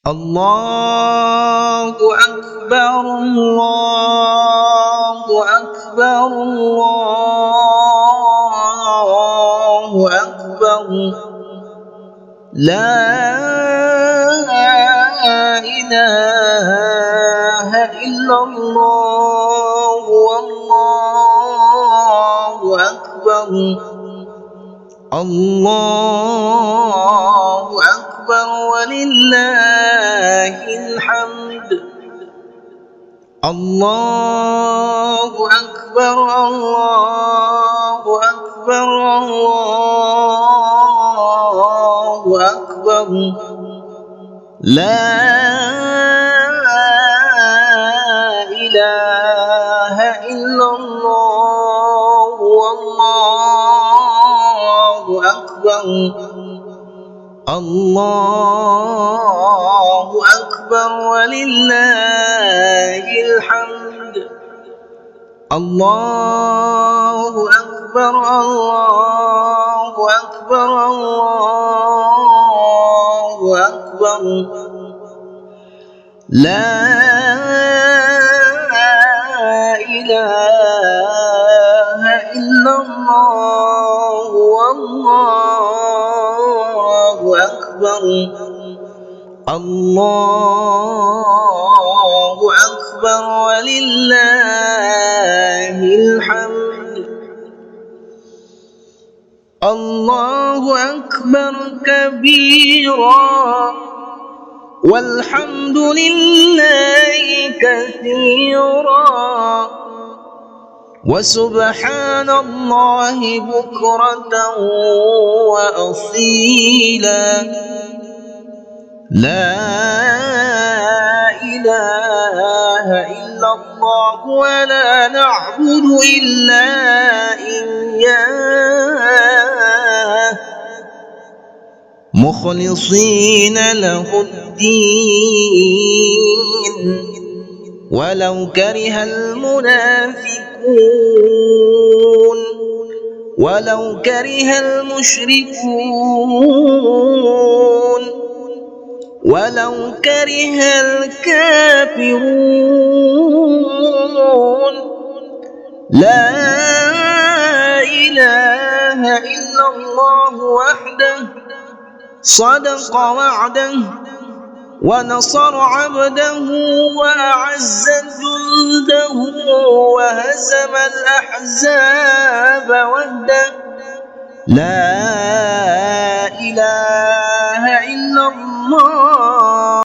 الله أكبر الله أكبر الله أكبر لا إله إلا الله والله أكبر الله أكبر ولله الحمد الله أكبر الله أكبر الله أكبر لا إله إلا الله والله أكبر الله أكبر ولله الحمد الله أكبر الله أكبر الله أكبر لا إله إلا الله والله أكبر الله أكبر ولله الحمد الله أكبر كبيرا والحمد لله كثيرا وسبحان الله بكرة وأصيلا لا إله إلا الله ولا نعبد إلا إياه مخلصين له الدين ولو كره المنافقون ولو كره المشركون ولو كره الكافرون لا إله إلا الله وحده صدق وعده ونصر عبده وأعز جنده وهزم الأحزاب وحده لا إله إلا الله